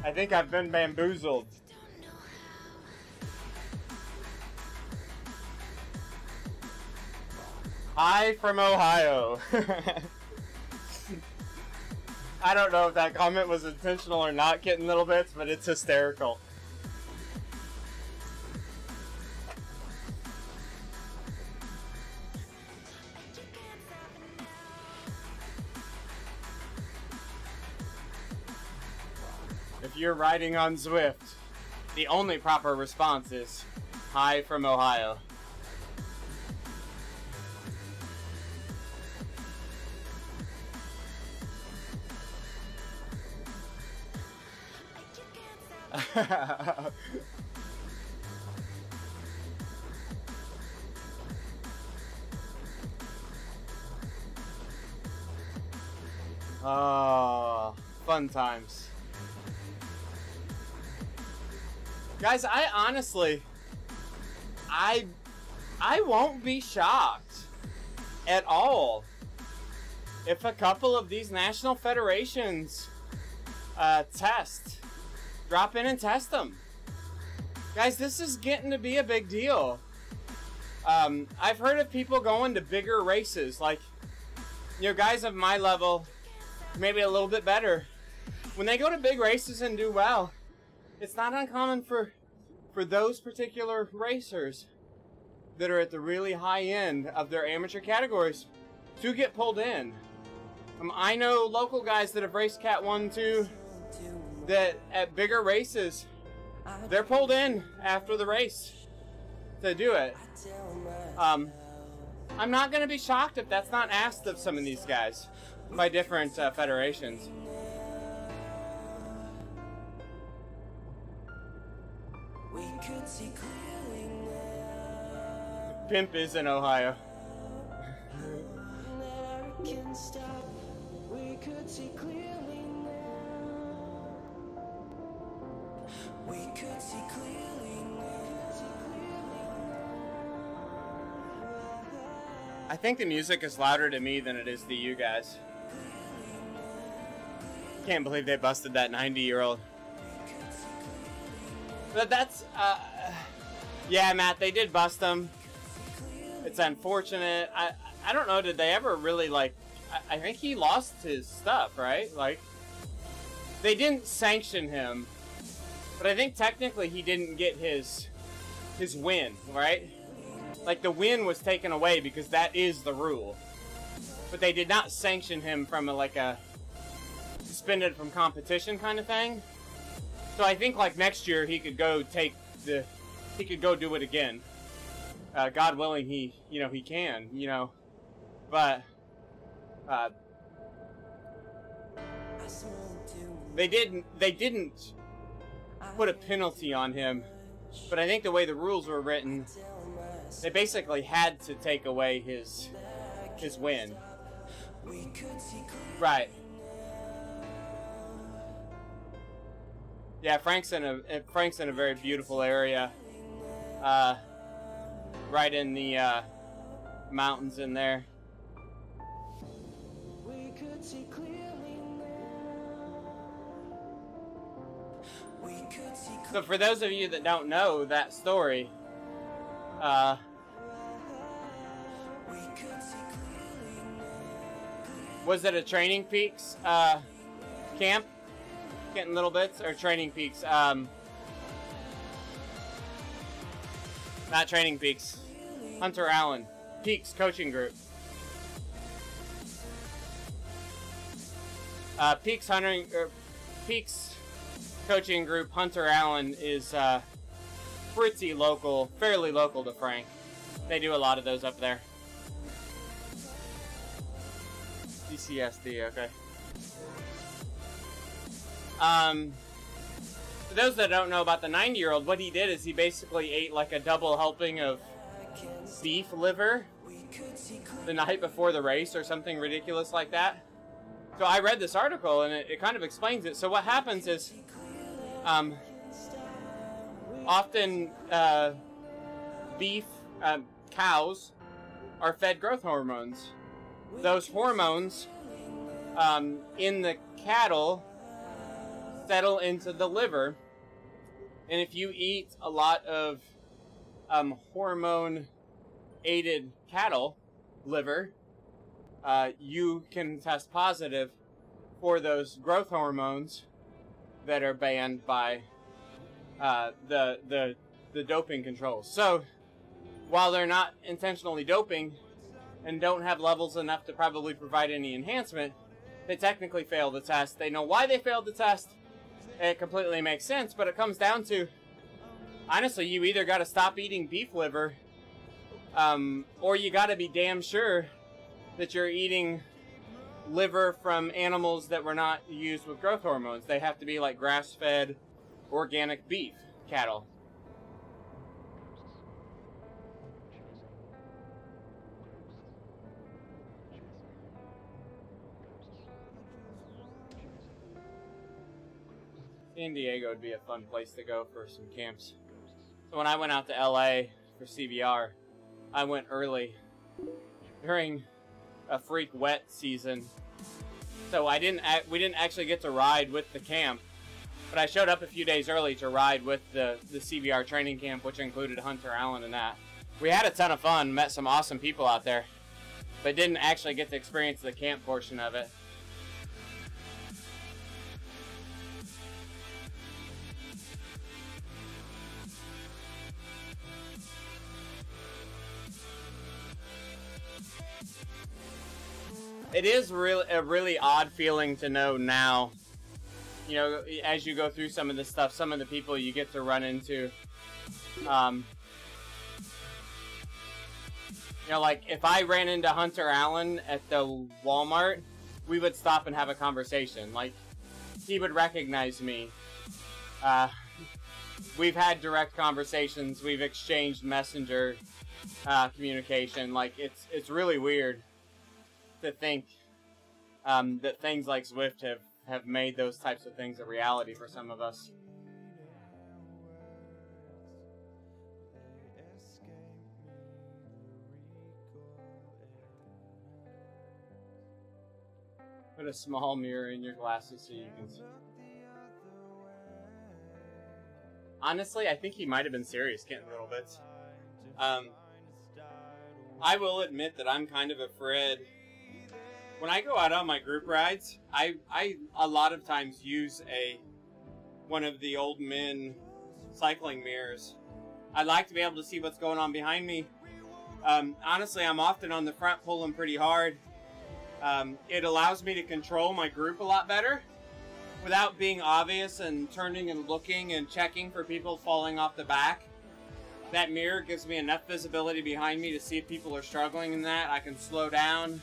I think I've been bamboozled. Hi from Ohio. I don't know if that comment was intentional or not, getting little bits, but it's hysterical. If you're riding on Zwift, the only proper response is, hi from Ohio. Oh, fun times. Guys, I honestly, I won't be shocked at all if a couple of these national federations drop in and test them. Guys, this is getting to be a big deal. I've heard of people going to bigger races, like, you know, guys of my level, maybe a little bit better. When they go to big races and do well, it's not uncommon for those particular racers that are at the really high end of their amateur categories to get pulled in. I know local guys that have raced Cat 1, 2, that at bigger races they're pulled in after the race to do it. I'm not going to be shocked if that's not asked of some of these guys by different federations. Pimp is in Ohio. I think the music is louder to me than it is to you guys. Can't believe they busted that 90-year-old. But that's, yeah, Matt, they did bust him. It's unfortunate. I don't know, did they ever really, like, I think he lost his stuff, right? Like, they didn't sanction him, but I think technically he didn't get his win, right? Like, the win was taken away because that is the rule. But they did not sanction him from a suspended from competition kind of thing. So I think, like, next year he could go he could go do it again. God willing, he can, but, they didn't put a penalty on him, but I think the way the rules were written, they basically had to take away his win. Right. Yeah, Frank's in a very beautiful area. Right in the mountains in there. So for those of you that don't know that story, was it a Training Peaks camp? Getting little bits, or Training Peaks? Not Training Peaks. Hunter Allen, Peaks Coaching Group. Peaks Coaching Group. Hunter Allen is pretty local, fairly local to Frank. They do a lot of those up there. CCSD, okay. For those that don't know about the 90-year-old, what he did is he basically ate like a double helping of beef liver the night before the race or something ridiculous like that. So I read this article and it kind of explains it. So what happens is often beef cows are fed growth hormones. Those hormones in the cattle settle into the liver, and if you eat a lot of hormone-aided cattle liver, you can test positive for those growth hormones that are banned by the doping controls. So while they're not intentionally doping and don't have levels enough to probably provide any enhancement, they technically failed the test. They know why they failed the test. It completely makes sense, but it comes down to, honestly, you either got to stop eating beef liver, or you got to be damn sure that you're eating liver from animals that were not used with growth hormones. They have to be like grass-fed, organic beef cattle. San Diego would be a fun place to go for some camps. So when I went out to LA for CVR, I went early during a freak wet season. So we didn't actually get to ride with the camp, but I showed up a few days early to ride with the CVR training camp, which included Hunter Allen and that. We had a ton of fun, met some awesome people out there, but didn't actually get to experience the camp portion of it. It is a really odd feeling to know now you know, as you go through some of this stuff, some of the people you get to run into, you know, like if I ran into Hunter Allen at the Walmart, we would stop and have a conversation. Like, he would recognize me. We've had direct conversations. We've exchanged messenger communication. Like, it's really weird to think that things like Zwift have made those types of things a reality for some of us. Put a small mirror in your glasses so you can see. Honestly, I think he might have been serious getting a little bit. I will admit that I'm kind of afraid. When I go out on my group rides, I a lot of times use one of the old men cycling mirrors. I like to be able to see what's going on behind me. Honestly, I'm often on the front pulling pretty hard. It allows me to control my group a lot better without being obvious and turning and looking and checking for people falling off the back. That mirror gives me enough visibility behind me to see if people are struggling in that. I can slow down.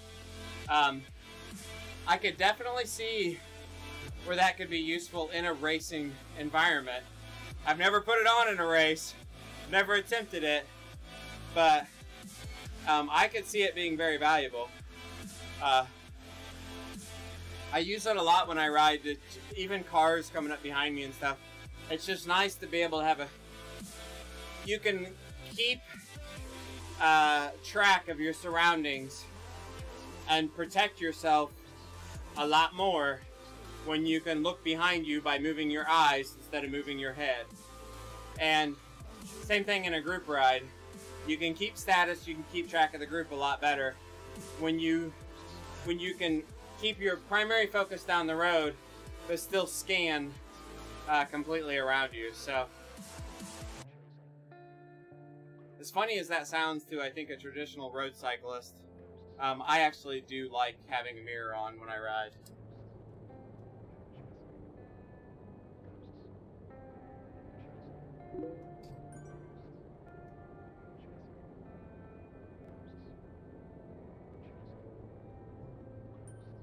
I could definitely see where that could be useful in a racing environment. I've never put it on in a race, never attempted it, but I could see it being very valuable. I use it a lot when I ride, even cars coming up behind me and stuff. It's just nice to be able to have you can keep track of your surroundings and protect yourself a lot more when you can look behind you by moving your eyes instead of moving your head. And same thing in a group ride. You can keep status, you can keep track of the group a lot better when you can keep your primary focus down the road, but still scan completely around you. So, as funny as that sounds to, I think, a traditional road cyclist, I actually do like having a mirror on when I ride.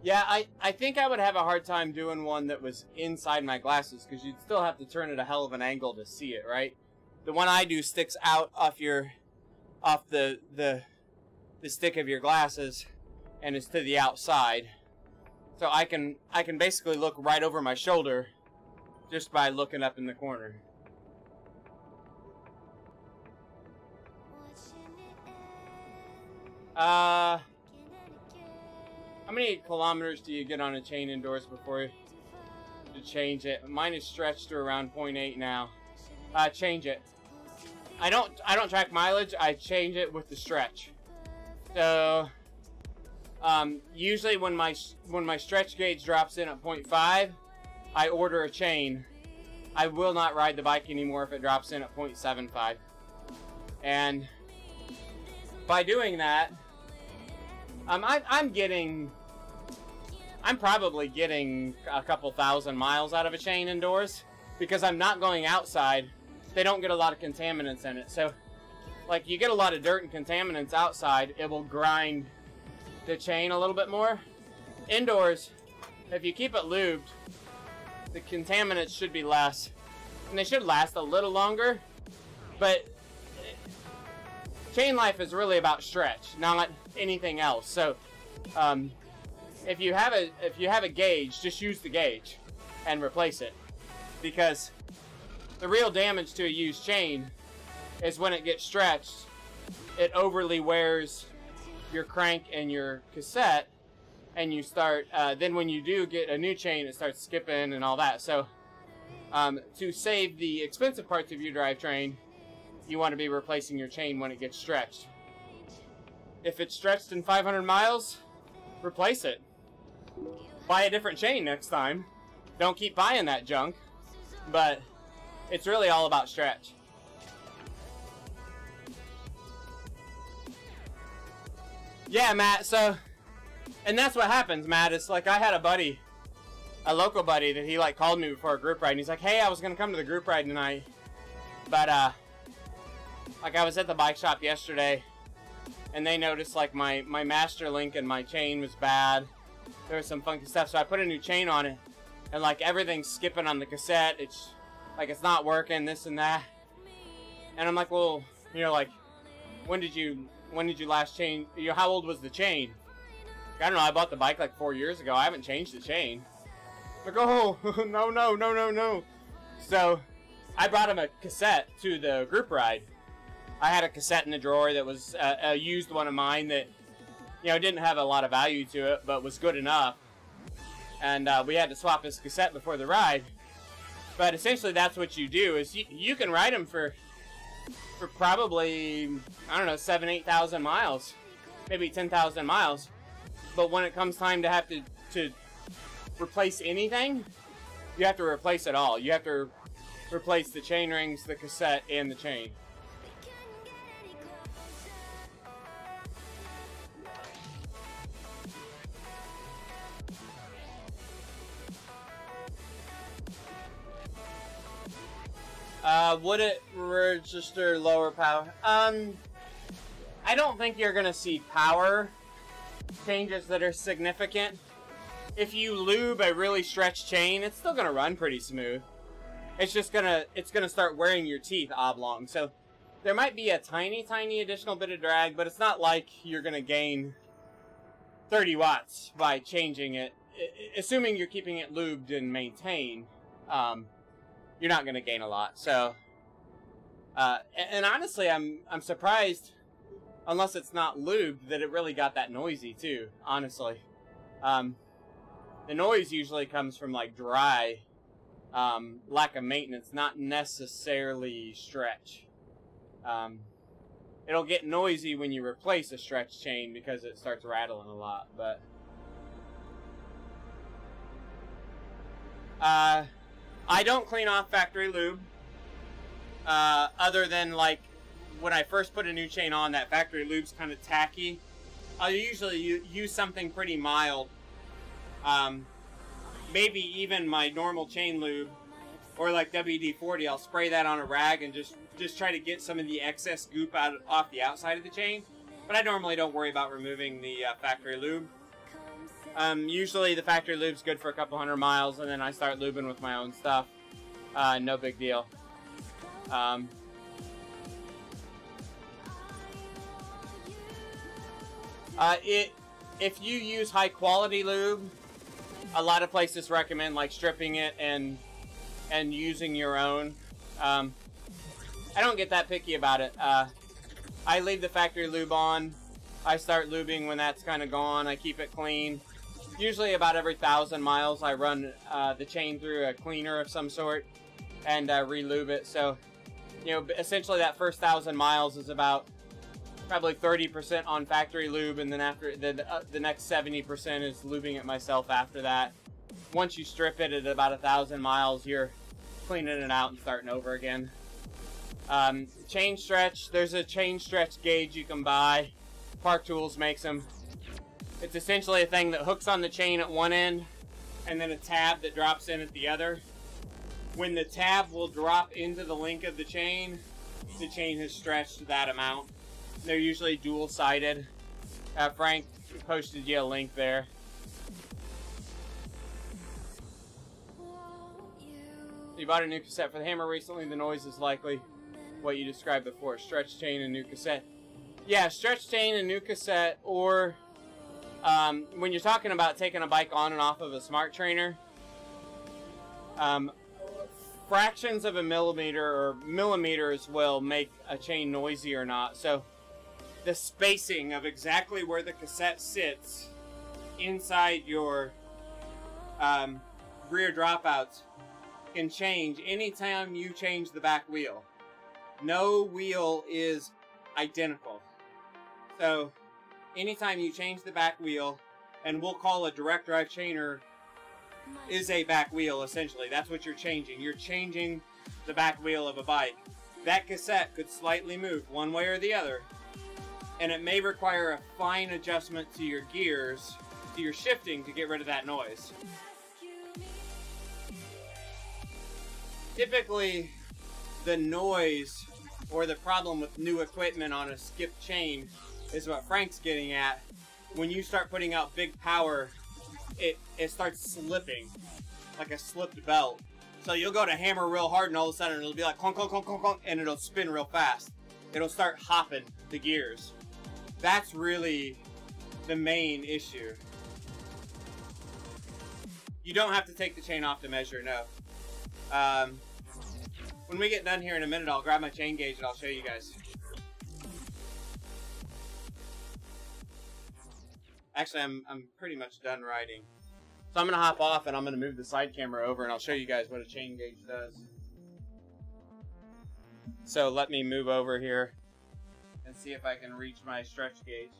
Yeah, I think I would have a hard time doing one that was inside my glasses, because you'd still have to turn at a hell of an angle to see it, right? The one I do sticks out off the stick of your glasses, and it's to the outside. So I can basically look right over my shoulder just by looking up in the corner. How many kilometers do you get on a chain indoors before you change it? Mine is stretched to around 0.8 now. Change it. I don't track mileage. I change it with the stretch. So usually when my stretch gauge drops in at 0.5, I order a chain. I will not ride the bike anymore if it drops in at 0.75. And by doing that, I'm probably getting a couple thousand miles out of a chain indoors, because I'm not going outside. They don't get a lot of contaminants in it. So, like, you get a lot of dirt and contaminants outside, it will grind the chain a little bit more. Indoors, if you keep it lubed, the contaminants should be less. And they should last a little longer. But chain life is really about stretch, not anything else. So, if you have a gauge, just use the gauge and replace it, because the real damage to a used chain is when it gets stretched, it overly wears your crank and your cassette, and you start then when you do get a new chain, it starts skipping and all that. So to save the expensive parts of your drivetrain, you want to be replacing your chain when it gets stretched. If it's stretched in 500 miles, replace it. Buy a different chain next time. Don't keep buying that junk. But it's really all about stretch. Yeah, Matt, so, and that's what happens, Matt. It's like I had a buddy a local buddy that he like called me before a group ride, and he's like, hey, I was gonna come to the group ride tonight, but like I was at the bike shop yesterday, and they noticed like my master link and my chain was bad. There was some funky stuff, so I put a new chain on it, and like everything's skipping on the cassette. It's like it's not working, this and that. And I'm like, well, you know, like when did you last change? You know, how old was the chain? I don't know. I bought the bike like 4 years ago. I haven't changed the chain. Like, oh no. So I brought him a cassette to the group ride. I had a cassette in the drawer that was a used one of mine that, you know, didn't have a lot of value to it, but was good enough. And we had to swap his cassette before the ride. But essentially that's what you do, is you can ride them for probably, I don't know, 7,000 to 8,000 miles. Maybe 10,000 miles. But when it comes time to have to replace anything, you have to replace it all. You have to replace the chain rings, the cassette, and the chain. Would it register lower power? I don't think you're gonna see power changes that are significant. If you lube a really stretched chain, it's still gonna run pretty smooth. It's just gonna start wearing your teeth oblong. So there might be a tiny additional bit of drag, but it's not like you're gonna gain 30 watts by changing it. Assuming you're keeping it lubed and maintained, you're not gonna gain a lot. So, and honestly, I'm surprised, unless it's not lubed, that it really got that noisy too. Honestly, the noise usually comes from like dry, lack of maintenance, not necessarily stretch. It'll get noisy when you replace a stretch chain because it starts rattling a lot. But I don't clean off factory lube, other than like when I first put a new chain on, that factory lube's kind of tacky. I'll usually use something pretty mild, maybe even my normal chain lube, or like WD-40. I'll spray that on a rag and just try to get some of the excess goop off the outside of the chain. But I normally don't worry about removing the factory lube. Usually the factory lube's good for a couple 100 miles, and then I start lubing with my own stuff. No big deal. If you use high quality lube, a lot of places recommend like stripping it and using your own. I don't get that picky about it. I leave the factory lube on. I start lubing when that's kind of gone. I keep it clean. Usually about every 1,000 miles I run the chain through a cleaner of some sort and re-lube it. So, you know, essentially that first 1,000 miles is about probably 30% on factory lube, and then after the next 70% is lubing it myself after that. Once you strip it at about 1,000 miles, you're cleaning it out and starting over again. Chain stretch, there's a chain stretch gauge you can buy. Park Tools makes them. It's essentially a thing that hooks on the chain at one end and then a tab that drops in at the other. When the tab will drop into the link of the chain has stretched that amount. They're usually dual-sided. Frank posted you a link there. You bought a new cassette for the Hammer recently. The noise is likely what you described before. Stretch chain and new cassette. Yeah, stretch chain and new cassette, or when you're talking about taking a bike on and off of a smart trainer, fractions of a millimeter or millimeters will make a chain noisy or not. So the spacing of exactly where the cassette sits inside your rear dropouts can change anytime you change the back wheel. No wheel is identical. So anytime you change the back wheel, and we'll call a direct drive chainer is a back wheel, essentially. That's what you're changing. You're changing the back wheel of a bike. That cassette could slightly move one way or the other, and it may require a fine adjustment to your gears, to your shifting, to get rid of that noise. typically the noise or the problem with new equipment on a skip chain is what Frank's getting at. When you start putting out big power, it starts slipping like a slipped belt. So you'll go to hammer real hard and all of a sudden it'll be like clunk, clunk, clunk, clunk, clunk, and it'll spin real fast. It'll start hopping the gears. That's really the main issue. You don't have to take the chain off to measure, no. When we get done here in a minute, I'll grab my chain gauge and I'll show you guys. Actually, I'm pretty much done riding. So I'm going to hop off and I'm going to move the side camera over and I'll show you guys what a chain gauge does. So let me move over here and see if I can reach my stretch gauge.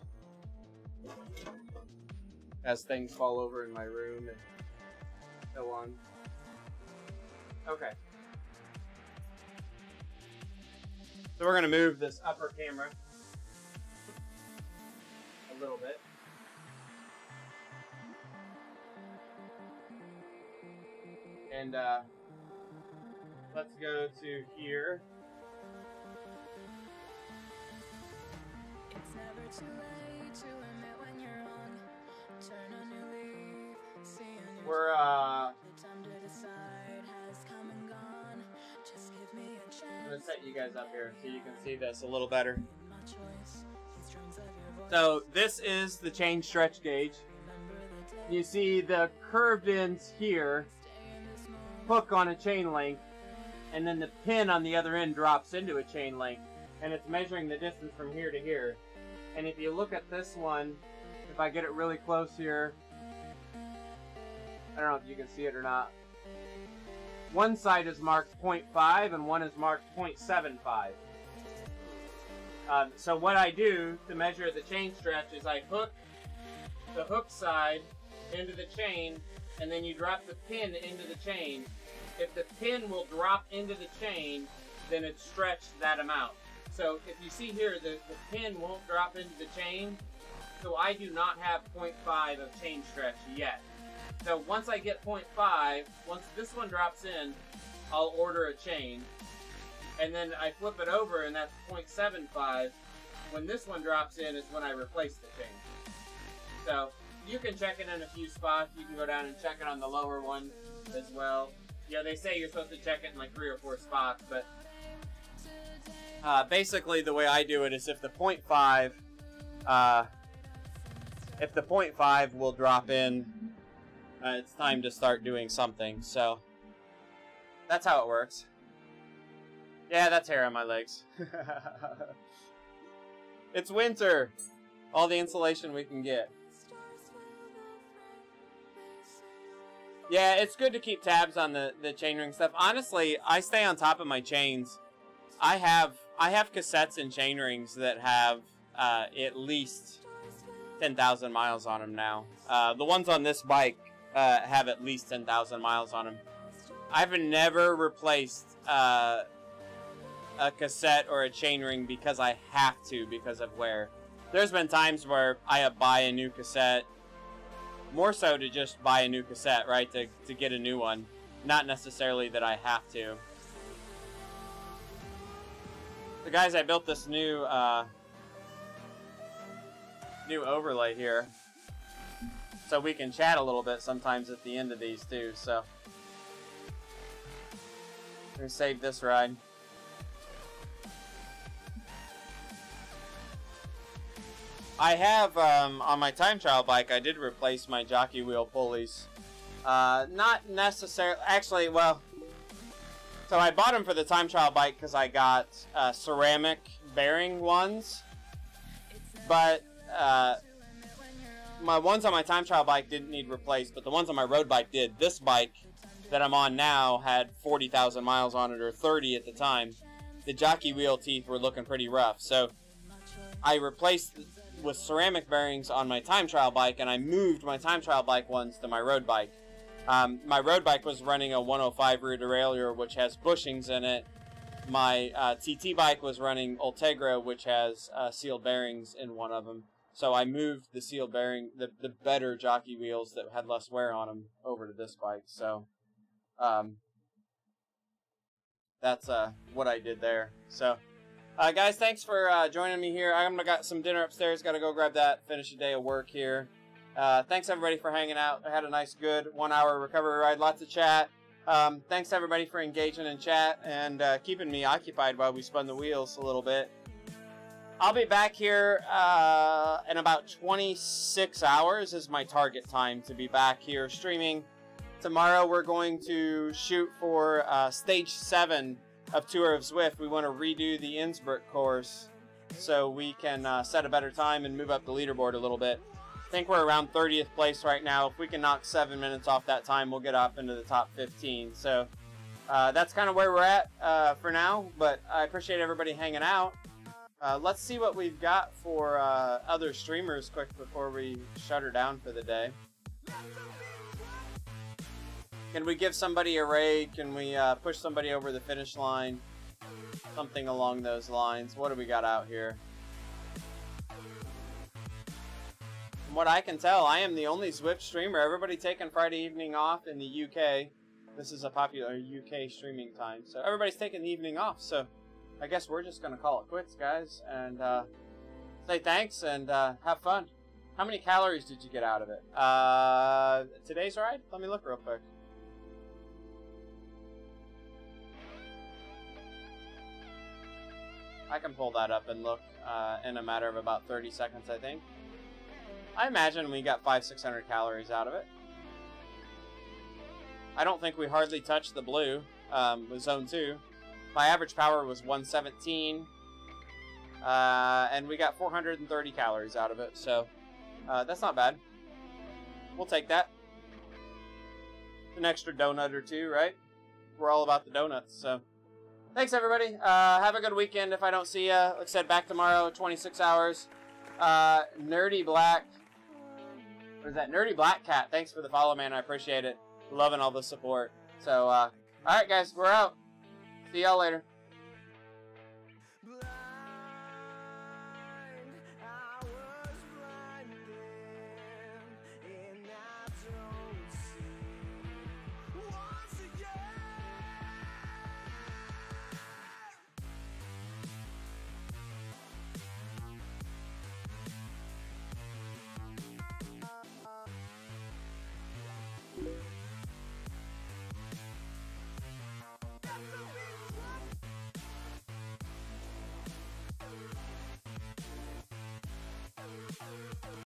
As things fall over in my room and so on. Okay. So we're going to move this upper camera a little bit. And let's go to here. It's never too late to admit when you're wrong. Turn a new leaf, see a new we're the time to decide has come and gone. Just give me a chance. I'm gonna set you guys up here so you can see this a little better. So this is the chain stretch gauge. You see the curved ends here hook on a chain link, and then the pin on the other end drops into a chain link, and it's measuring the distance from here to here. And if you look at this one, if I get it really close here, I don't know if you can see it or not. One side is marked 0.5 and one is marked 0.75. So what I do to measure the chain stretch is I hook the hook side into the chain, and then you drop the pin into the chain. If the pin will drop into the chain, then it's stretched that amount. So if you see here, the pin won't drop into the chain, so I do not have 0.5 of chain stretch yet. So once I get 0.5, once this one drops in, I'll order a chain. And then I flip it over and that's 0.75. When this one drops in is when I replace the chain. So you can check it in a few spots. You can go down and check it on the lower one as well. You know, they say you're supposed to check it in like 3 or 4 spots, but basically the way I do it is if the 0.5 will drop in, it's time to start doing something. So that's how it works. Yeah, that's hair on my legs. It's winter. All the insulation we can get. Yeah, it's good to keep tabs on the chainring stuff. Honestly, I stay on top of my chains. I have cassettes and chainrings that have at least 10,000 miles on them now. The ones on this bike have at least 10,000 miles on them. I've never replaced a cassette or a chainring because I have to, because of wear. There's been times where I buy a new cassette, more so to just buy a new cassette, right, to get a new one. Not necessarily that I have to. So guys, I built this new new overlay here, so we can chat a little bit sometimes at the end of these too. So I'm gonna save this ride. I have, on my time trial bike, I did replace my jockey wheel pulleys. Not necessarily, actually, well, so I bought them for the time trial bike because I got ceramic bearing ones, but my ones on my time trial bike didn't need replaced, but the ones on my road bike did. This bike that I'm on now had 40,000 miles on it, or 30 at the time. The jockey wheel teeth were looking pretty rough, so I replaced with ceramic bearings on my time trial bike, and I moved my time trial bike ones to my road bike. My road bike was running a 105 rear derailleur, which has bushings in it. My TT bike was running Ultegra, which has sealed bearings in one of them. So I moved the sealed bearing, the better jockey wheels that had less wear on them, over to this bike. So That's what I did there. So, guys, thanks for joining me here. I'm got some dinner upstairs. Got to go grab that. Finish a day of work here. Thanks everybody for hanging out. I had a nice, good 1 hour recovery ride. Lots of chat. Thanks everybody for engaging in chat and keeping me occupied while we spun the wheels a little bit. I'll be back here in about 26 hours is my target time to be back here streaming. Tomorrow we're going to shoot for stage 7 of Tour of Zwift. We want to redo the Innsbruck course so we can set a better time and move up the leaderboard a little bit. I think we're around 30th place right now. If we can knock 7 minutes off that time, we'll get up into the top 15. So that's kind of where we're at for now, but I appreciate everybody hanging out. Let's see what we've got for other streamers quick before we shut her down for the day. Can we give somebody a raid? Can we push somebody over the finish line? Something along those lines. What do we got out here? From what I can tell, I am the only Zwift streamer. Everybody taking Friday evening off in the UK. This is a popular UK streaming time. So everybody's taking the evening off. So I guess we're just going to call it quits, guys. And say thanks and have fun. How many calories did you get out of it? Today's ride? Let me look real quick. I can pull that up and look in a matter of about 30 seconds, I think. I imagine we got 500-600 calories out of it. I don't think we hardly touched the blue with Zone 2. My average power was 117, and we got 430 calories out of it, so that's not bad. We'll take that. An extra donut or two, right? We're all about the donuts, so... Thanks, everybody. Have a good weekend if I don't see you. Like I said, back tomorrow, 26 hours. Nerdy Black. What is that? Nerdy Black Cat. Thanks for the follow, man. I appreciate it. Loving all the support. So, alright, guys. We're out. See y'all later.